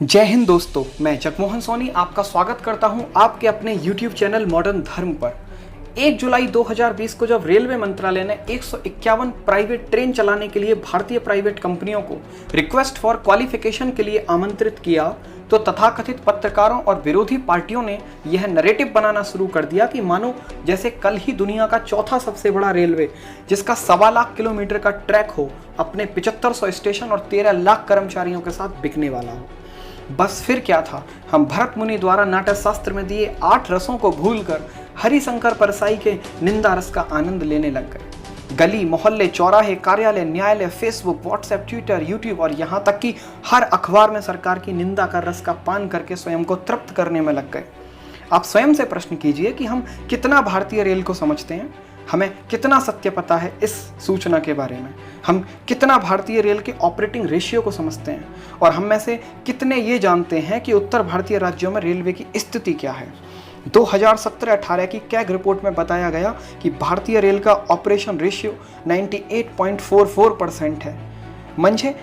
जय हिंद दोस्तों, मैं जगमोहन सोनी आपका स्वागत करता हूं आपके अपने YouTube चैनल मॉडर्न धर्म पर। 1 जुलाई 2020 को जब रेलवे मंत्रालय ने 151 प्राइवेट ट्रेन चलाने के लिए भारतीय प्राइवेट कंपनियों को रिक्वेस्ट फॉर क्वालिफिकेशन के लिए आमंत्रित किया, तो तथाकथित पत्रकारों और विरोधी पार्टियों ने यह नैरेटिव बनाना शुरू कर दिया कि मानो जैसे कल ही दुनिया का चौथा सबसे बड़ा रेलवे, जिसका 1.25 लाख किलोमीटर का ट्रैक हो, अपने 7500 स्टेशन और 13 लाख कर्मचारियों के साथ बिकने वाला हो। बस फिर क्या था, हम भरत मुनि द्वारा नाट्य शास्त्र में दिए 8 रसों को भूलकर हरिशंकर परसाई के निंदा रस का आनंद लेने लग गए। गली मोहल्ले, चौराहे, कार्यालय, न्यायालय, फेसबुक, व्हाट्सएप, ट्विटर, यूट्यूब और यहाँ तक कि हर अखबार में सरकार की निंदा का रस का पान करके स्वयं को तृप्त करने में लग गए। आप स्वयं से प्रश्न कीजिए कि हम कितना भारतीय रेल को समझते हैं, हमें कितना सत्य पता है इस सूचना के बारे में, हम कितना भारतीय रेल के ऑपरेटिंग रेशियो को समझते हैं, और हम में से कितने ये जानते हैं कि उत्तर भारतीय राज्यों में रेलवे की स्थिति क्या है। 2017-18 की कैग रिपोर्ट में बताया गया कि भारतीय रेल का ऑपरेशन रेशियो 98.44% है। मंझे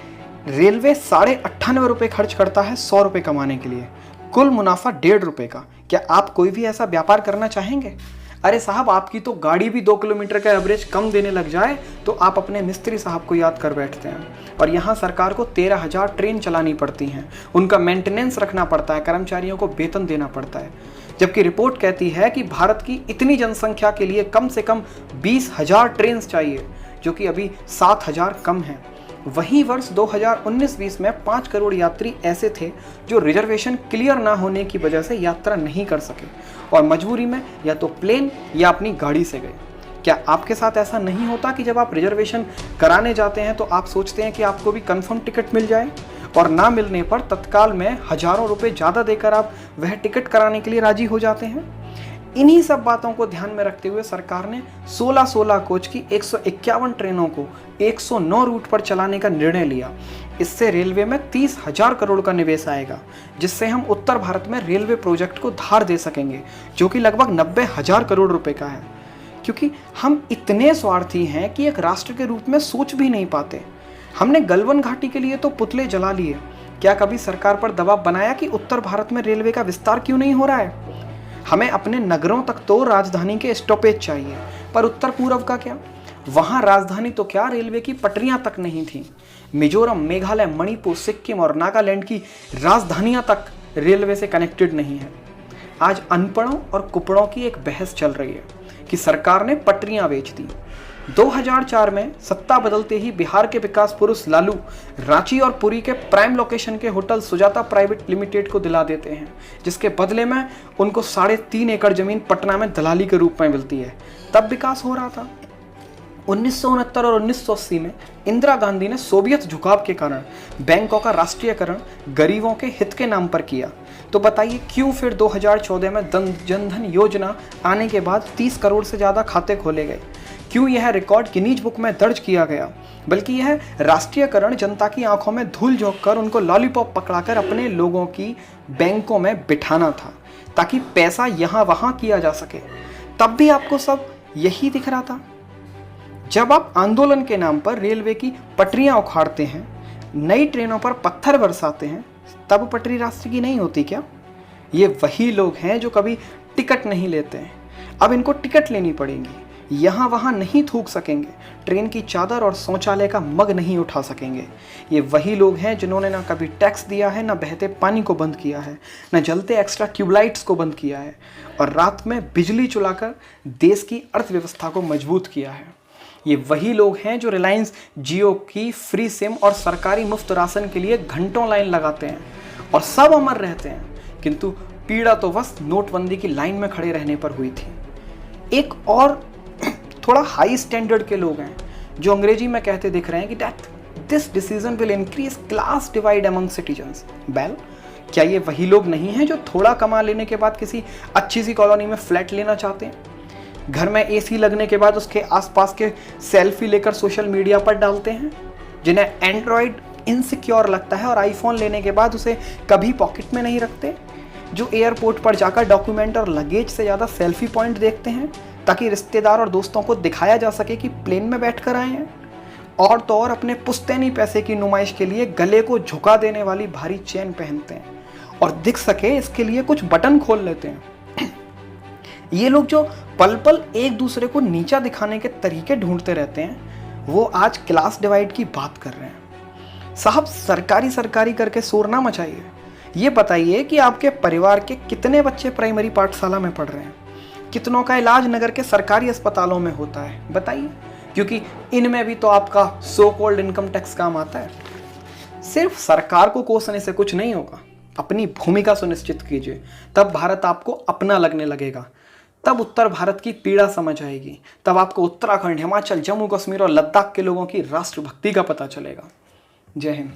रेलवे 98.5 रुपये खर्च करता है 100 रुपये कमाने के लिए, कुल मुनाफा 1.5 रुपये का। क्या आप कोई भी ऐसा व्यापार करना चाहेंगे? अरे साहब, आपकी तो गाड़ी भी 2 किलोमीटर का एवरेज कम देने लग जाए तो आप अपने मिस्त्री साहब को याद कर बैठते हैं। और यहाँ सरकार को 13,000 ट्रेन चलानी पड़ती हैं, उनका मेंटेनेंस रखना पड़ता है, कर्मचारियों को वेतन देना पड़ता है। जबकि रिपोर्ट कहती है कि भारत की इतनी जनसंख्या के लिए कम से कम 20,000 ट्रेन चाहिए, जो कि अभी 7,000 कम है। वहीं वर्ष 2019-20 में 5 करोड़ यात्री ऐसे थे जो रिजर्वेशन क्लियर ना होने की वजह से यात्रा नहीं कर सके और मजबूरी में या तो प्लेन या अपनी गाड़ी से गए। क्या आपके साथ ऐसा नहीं होता कि जब आप रिजर्वेशन कराने जाते हैं तो आप सोचते हैं कि आपको भी कंफर्म टिकट मिल जाए, और ना मिलने पर तत्काल में हजारों रुपए ज़्यादा देकर आप वह टिकट कराने के लिए राजी हो जाते हैं? इन्हीं सब बातों को ध्यान में रखते हुए सरकार ने 16 कोच की 151 ट्रेनों को 109 रूट पर चलाने का निर्णय लिया। इससे रेलवे में 30,000 करोड़ का निवेश आएगा, जिससे हम उत्तर भारत में रेलवे प्रोजेक्ट को धार दे सकेंगे, जो कि लगभग 90,000 करोड़ रुपए का है। क्योंकि हम इतने स्वार्थी हैं कि एक राष्ट्र के रूप में सोच भी नहीं पाते। हमने गलवन घाटी के लिए तो पुतले जला लिए, क्या कभी सरकार पर दबाव बनाया कि उत्तर भारत में रेलवे का विस्तार क्यों नहीं हो रहा है? हमें अपने नगरों तक तो राजधानी के स्टॉपेज चाहिए, पर उत्तर पूर्व का क्या? वहां राजधानी तो क्या, रेलवे की पटरियां तक नहीं थीं। मिजोरम, मेघालय, मणिपुर, सिक्किम और नागालैंड की राजधानियां तक रेलवे से कनेक्टेड नहीं है। आज अनपढ़ों और कुपड़ों की एक बहस चल रही है कि सरकार ने पटरियां बेच दी। 2004 में सत्ता बदलते ही बिहार के विकास पुरुष लालू रांची और पुरी के प्राइम लोकेशन के होटल सुजाता प्राइवेट लिमिटेड को दिला देते हैं, जिसके बदले में उनको 3.5 एकड़ जमीन पटना में दलाली के रूप में मिलती है। तब विकास हो रहा था। 1969 और 1980 में इंदिरा गांधी ने सोवियत झुकाव के कारण बैंकों का राष्ट्रीयकरण गरीबों के हित के नाम पर किया। तो बताइए क्यों फिर 2014 में जनधन योजना आने के बाद 30 करोड़ से ज़्यादा खाते खोले गए? क्यों यह रिकॉर्ड गिनीज बुक में दर्ज किया गया? बल्कि यह राष्ट्रीयकरण जनता की आंखों में धूल झोंककर उनको लॉलीपॉप पकड़ाकर अपने लोगों की बैंकों में बिठाना था, ताकि पैसा यहाँ वहाँ किया जा सके। तब भी आपको सब यही दिख रहा था। जब आप आंदोलन के नाम पर रेलवे की पटरियां उखाड़ते हैं, नई ट्रेनों पर पत्थर बरसाते हैं, तब पटरी राष्ट्र की नहीं होती क्या? ये वही लोग हैं जो कभी टिकट नहीं लेते हैं, अब इनको टिकट लेनी पड़ेगी। यहाँ वहाँ नहीं थूक सकेंगे, ट्रेन की चादर और शौचालय का मग नहीं उठा सकेंगे। ये वही लोग हैं जिन्होंने ना कभी टैक्स दिया है, ना बहते पानी को बंद किया है, ना जलते एक्स्ट्रा ट्यूबलाइट्स को बंद किया है, और रात में बिजली चुलाकर देश की अर्थव्यवस्था को मजबूत किया है। ये वही लोग हैं जो रिलायंस जियो की फ्री सिम और सरकारी मुफ्त राशन के लिए घंटों लाइन लगाते हैं और सब अमर रहते हैं, किंतु पीड़ा तो बस नोटबंदी की लाइन में खड़े रहने पर हुई थी। एक और थोड़ा हाई स्टैंडर्ड के लोग हैं जो अंग्रेजी में कहते दिख रहे हैं कि this decision will increase class divide among citizens. Well, क्या ये वही लोग नहीं हैं जो थोड़ा कमा लेने के बाद किसी अच्छी सी कॉलोनी में फ्लैट लेना चाहते हैं, घर में एसी लगने के बाद उसके आसपास के सेल्फी लेकर सोशल मीडिया पर डालते हैं, जिन्हें एंड्रॉयड इनसिक्योर लगता है और आईफोन लेने के बाद उसे कभी पॉकेट में नहीं रखते, जो एयरपोर्ट पर जाकर डॉक्यूमेंट और लगेज से ज़्यादा सेल्फी पॉइंट देखते हैं ताकि रिश्तेदार और दोस्तों को दिखाया जा सके कि प्लेन में बैठकर आए हैं, और तो और अपने पुश्तैनी पैसे की नुमाइश के लिए गले को झुका देने वाली भारी चेन पहनते हैं और दिख सके इसके लिए कुछ बटन खोल लेते हैं। ये लोग जो पल पल एक दूसरे को नीचा दिखाने के तरीके ढूंढते रहते हैं, वो आज क्लास डिवाइड की बात कर रहे हैं। साहब, सरकारी सरकारी करके शोर ना मचाइए। ये बताइए कि आपके परिवार के कितने बच्चे प्राइमरी पाठशाला में पढ़ रहे हैं, कितनों का इलाज नगर के सरकारी अस्पतालों में होता है, बताइए। क्योंकि इनमें भी तो आपका सो कॉल्ड इनकम टैक्स काम आता है। सिर्फ सरकार को कोसने से कुछ नहीं होगा, अपनी भूमिका सुनिश्चित कीजिए, तब भारत आपको अपना लगने लगेगा। तब उत्तर भारत की पीड़ा समझ आएगी, तब आपको उत्तराखंड, हिमाचल, जम्मू कश्मीर और लद्दाख के लोगों की राष्ट्रभक्ति का पता चलेगा। जय हिंद।